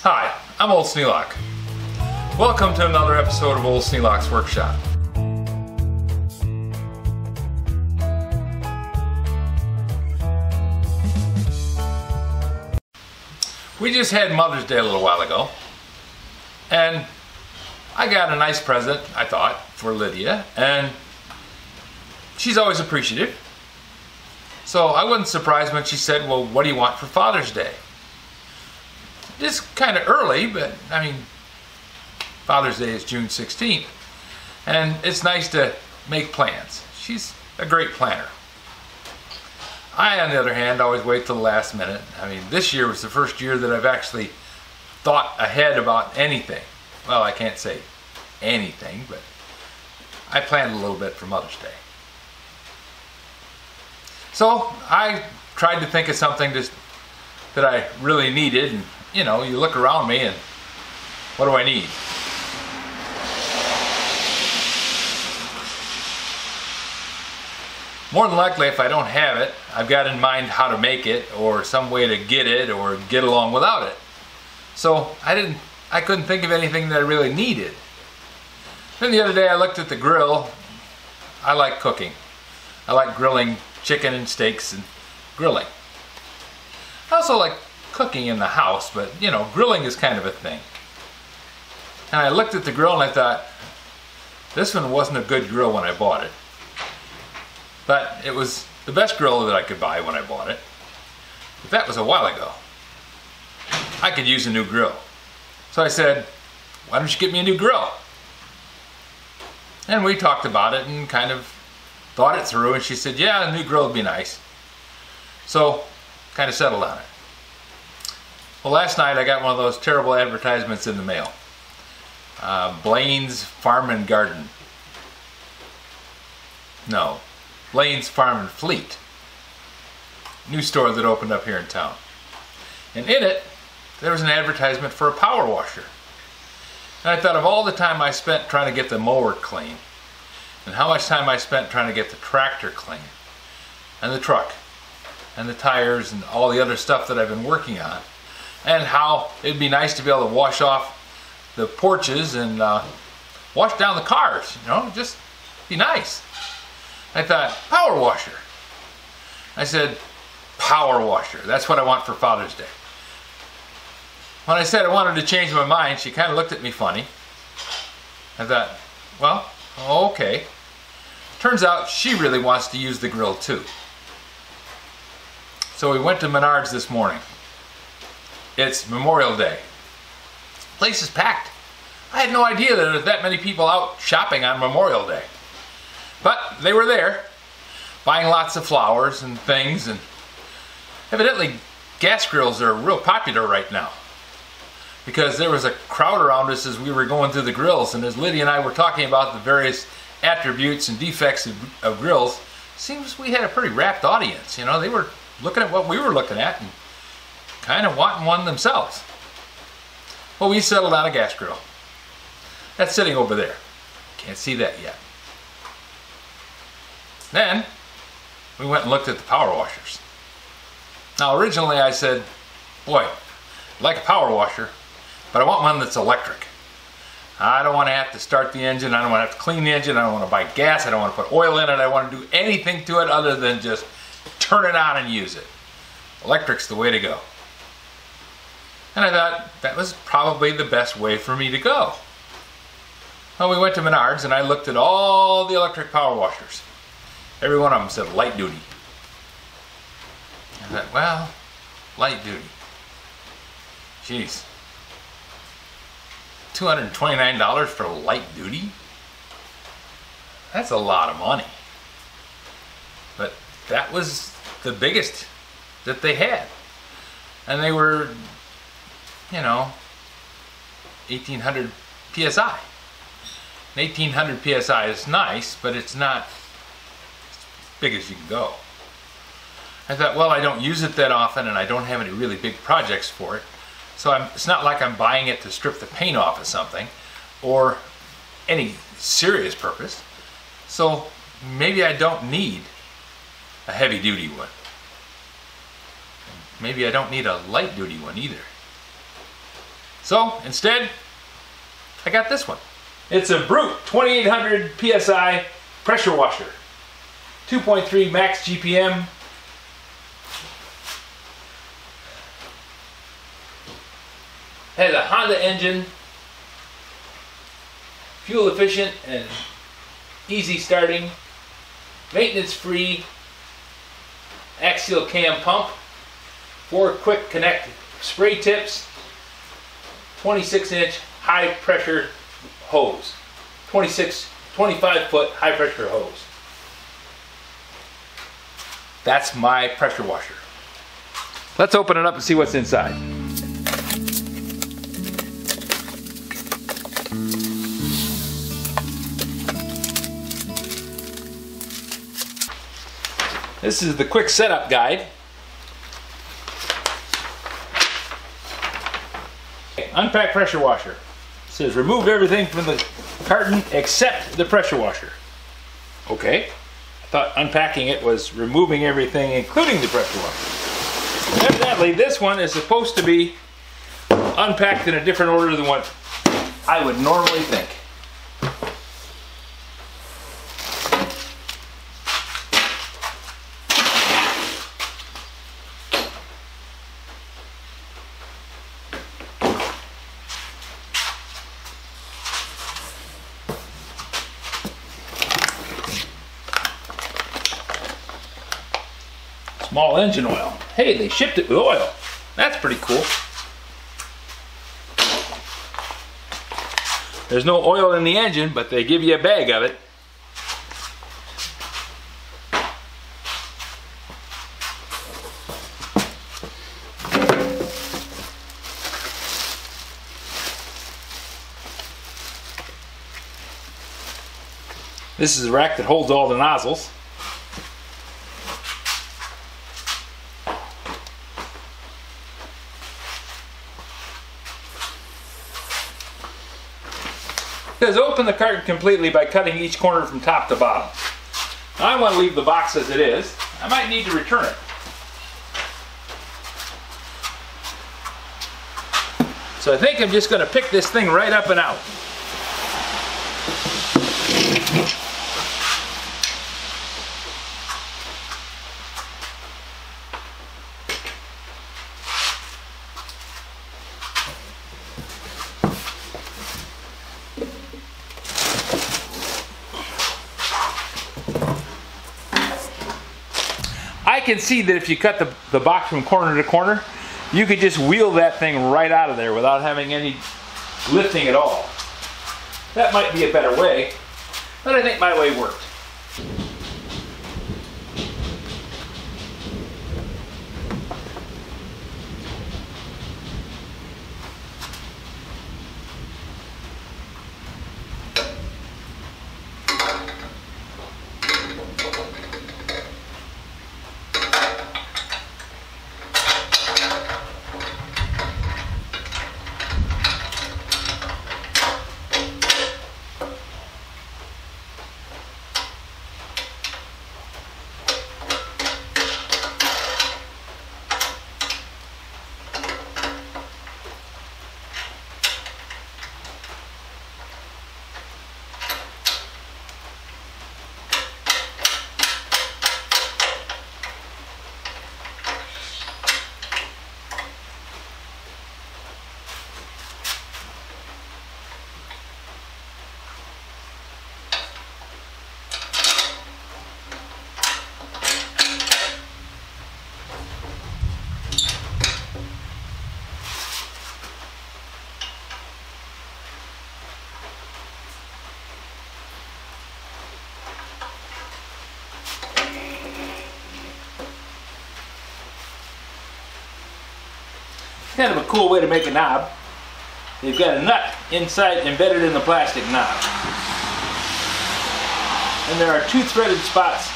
Hi, I'm Old Sneelock. Welcome to another episode of Old Sneelock's Workshop. We just had Mother's Day a little while ago, and I got a nice present, I thought, for Lydia, and she's always appreciative. So I wasn't surprised when she said, well, what do you want for Father's Day? It's kind of early, but I mean, Father's Day is June 16th, and it's nice to make plans. She's a great planner. I, on the other hand, always wait till the last minute. I mean, this year was the first year that I've actually thought ahead about anything. Well, I can't say anything, but I planned a little bit for Mother's Day. So I tried to think of something that I really needed, and you know, you look around me and what do I need? More than likely, if I don't have it, I've got in mind how to make it or some way to get it or get along without it. So I couldn't think of anything that I really needed. Then the other day I looked at the grill. I like cooking. I like grilling chicken and steaks and grilling. I also like cooking in the house, but you know, grilling is kind of a thing. And I looked at the grill and I thought, this one wasn't a good grill when I bought it. But it was the best grill that I could buy when I bought it. But that was a while ago. I could use a new grill. So I said, why don't you get me a new grill? And we talked about it and kind of thought it through, and she said, yeah, a new grill would be nice. So, kind of settled on it. Well, last night I got one of those terrible advertisements in the mail. Blaine's Farm and Garden. No, Blaine's Farm and Fleet. New store that opened up here in town. And in it, there was an advertisement for a power washer. And I thought of all the time I spent trying to get the mower clean, and how much time I spent trying to get the tractor clean, and the truck, and the tires, and all the other stuff that I've been working on, and how it'd be nice to be able to wash off the porches and wash down the cars, you know, just be nice. I thought, power washer. I said, power washer, that's what I want for Father's Day. When I said I wanted to change my mind, she kind of looked at me funny. I thought, well, okay. Turns out she really wants to use the grill too. So we went to Menards this morning. It's Memorial Day. The place is packed. I had no idea that there were that many people out shopping on Memorial Day. But they were there, buying lots of flowers and things, and evidently gas grills are real popular right now. Because there was a crowd around us as we were going through the grills, and as Lydia and I were talking about the various attributes and defects of grills, it seems we had a pretty rapt audience. You know, they were looking at what we were looking at and kind of wanting one themselves. Well, we settled on a gas grill. That's sitting over there. Can't see that yet. Then we went and looked at the power washers. Now originally I said, boy, I'd like a power washer, but I want one that's electric. I don't want to have to start the engine, I don't want to have to clean the engine, I don't want to buy gas, I don't want to put oil in it, I don't want to do anything to it other than just turn it on and use it. Electric's the way to go. And I thought that was probably the best way for me to go. Well, we went to Menards and I looked at all the electric power washers. Every one of them said light duty. I thought, well, light duty. Jeez. $229 for light duty? That's a lot of money. But that was the biggest that they had. And they were, you know, 1800 PSI. 1800 PSI is nice, but it's not as big as you can go. I thought, well, I don't use it that often and I don't have any really big projects for it. So it's not like I'm buying it to strip the paint off of something or any serious purpose. So maybe I don't need a heavy duty one. Maybe I don't need a light duty one either. So instead, I got this one. It's a Brute 2800 PSI pressure washer. 2.3 max GPM. Has a Honda engine. Fuel efficient and easy starting. Maintenance free. Axial cam pump. 4 quick connect spray tips. 26-inch high pressure hose. 25-foot high pressure hose. That's my pressure washer. Let's open it up and see what's inside. This is the quick setup guide. Unpack pressure washer. It says remove everything from the carton except the pressure washer. Okay. I thought unpacking it was removing everything including the pressure washer. Evidently this one is supposed to be unpacked in a different order than what I would normally think. Small engine oil. Hey, they shipped it with oil. That's pretty cool. There's no oil in the engine, but they give you a bag of it. This is the rack that holds all the nozzles. It says open the carton completely by cutting each corner from top to bottom. Now, I want to leave the box as it is. I might need to return it. So I think I'm just going to pick this thing right up and out. I can see that if you cut the box from corner to corner, you could just wheel that thing right out of there without having any lifting at all. That might be a better way, but I think my way worked. Kind of a cool way to make a knob. They've got a nut inside embedded in the plastic knob. And there are 2 threaded spots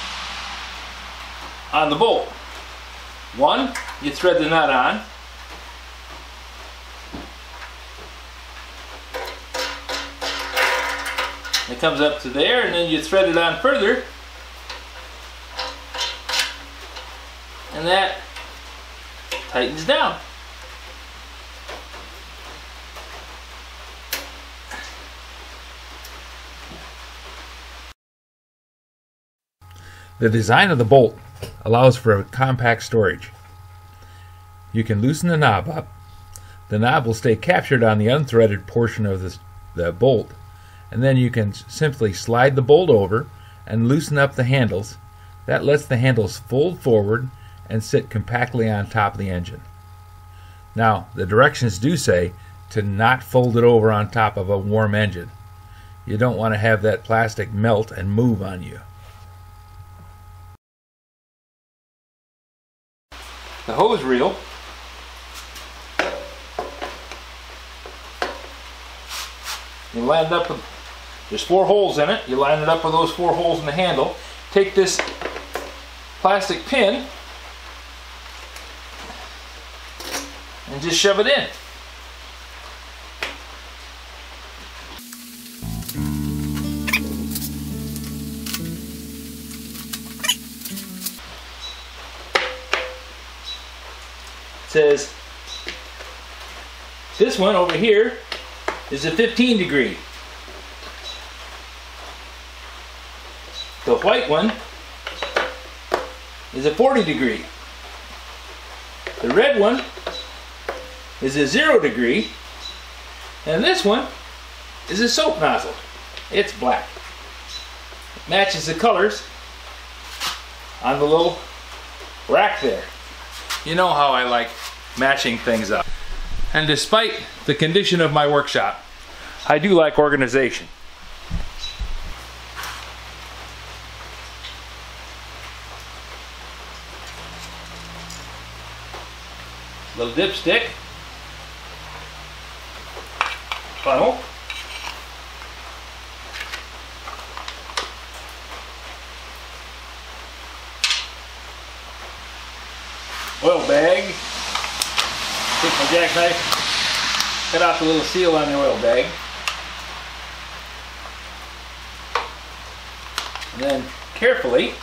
on the bolt. One, you thread the nut on. It comes up to there, and then you thread it on further. And that tightens down. The design of the bolt allows for a compact storage. You can loosen the knob up. The knob will stay captured on the unthreaded portion of the bolt, and then you can simply slide the bolt over and loosen up the handles. That lets the handles fold forward and sit compactly on top of the engine. Now, the directions do say to not fold it over on top of a warm engine. You don't want to have that plastic melt and move on you. The hose reel you line it up with, there's 4 holes in it. You line it up with those 4 holes in the handle. Take this plastic pin and just shove it in. It says this one over here is a 15 degree. The white one is a 40 degree. The red one is a 0 degree. And this one is a soap nozzle. It's black. It matches the colors on the little rack there. You know how I like matching things up. And despite the condition of my workshop, I do like organization. Little dipstick, funnel, oil bag, take my jackknife, cut off the little seal on the oil bag, and then carefully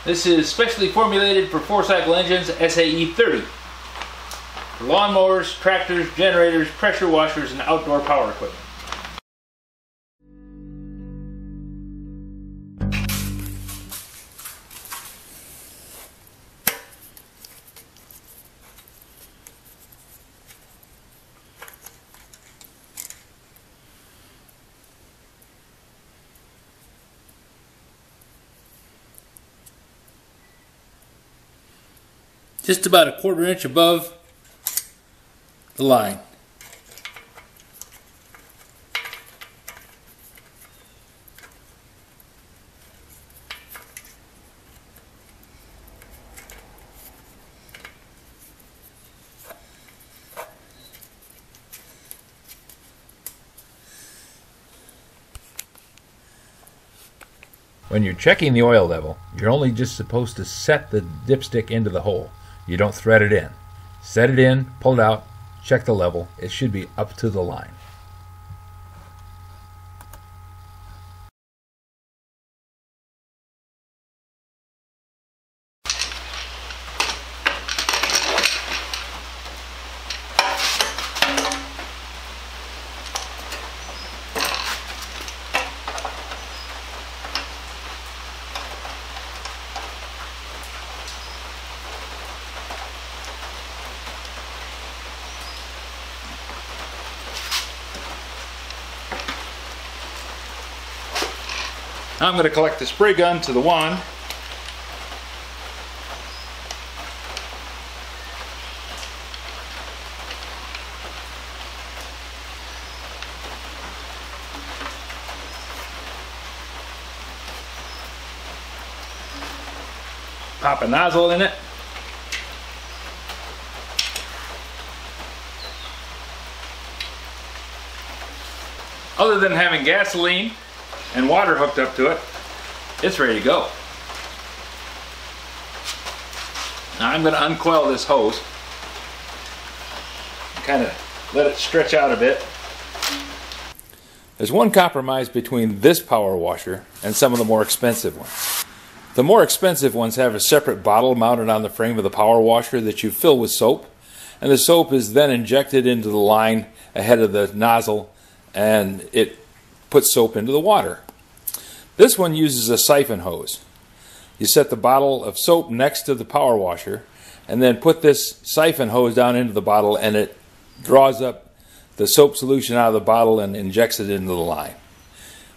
this is specially formulated for 4-cycle engines, SAE 30. For lawnmowers, tractors, generators, pressure washers, and outdoor power equipment. Just about a 1/4 inch above the line. When you're checking the oil level, you're only just supposed to set the dipstick into the hole. You don't thread it in. Set it in, pull it out, check the level. It should be up to the line. Now I'm going to collect the spray gun to the wand. Pop a nozzle in it. Other than having gasoline and water hooked up to it, it's ready to go. Now I'm going to uncoil this hose, kind of let it stretch out a bit. There's one compromise between this power washer and some of the more expensive ones. The more expensive ones have a separate bottle mounted on the frame of the power washer that you fill with soap, and the soap is then injected into the line ahead of the nozzle, and it puts soap into the water. This one uses a siphon hose. You set the bottle of soap next to the power washer and then put this siphon hose down into the bottle, and it draws up the soap solution out of the bottle and injects it into the line.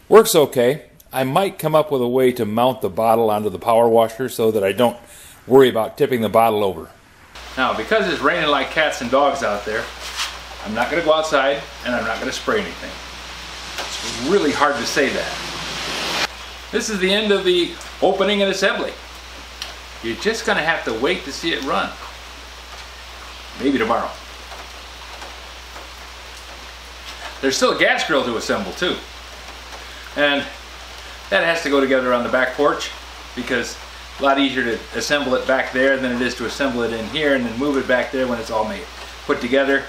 Works okay. I might come up with a way to mount the bottle onto the power washer so that I don't worry about tipping the bottle over. Now, because it's raining like cats and dogs out there, I'm not going to go outside and I'm not going to spray anything. It's really hard to say that. This is the end of the opening and assembly. You're just going to have to wait to see it run. Maybe tomorrow. There's still a gas grill to assemble too. And that has to go together on the back porch because it's a lot easier to assemble it back there than it is to assemble it in here and then move it back there when it's all put together.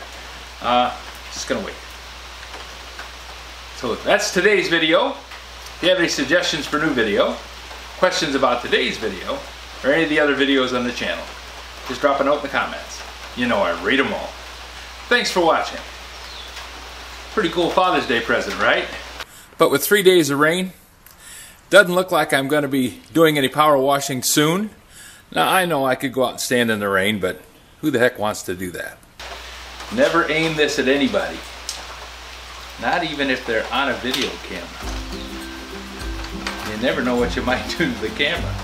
Just gonna wait. So that's today's video. If you have any suggestions for new video, questions about today's video, or any of the other videos on the channel, just drop a note in the comments. You know I read them all. Thanks for watching. Pretty cool Father's Day present, right? But with 3 days of rain, doesn't look like I'm going to be doing any power washing soon. Now I know I could go out and stand in the rain, but who the heck wants to do that? Never aim this at anybody. Not even if they're on a video camera. You never know what you might do to the camera.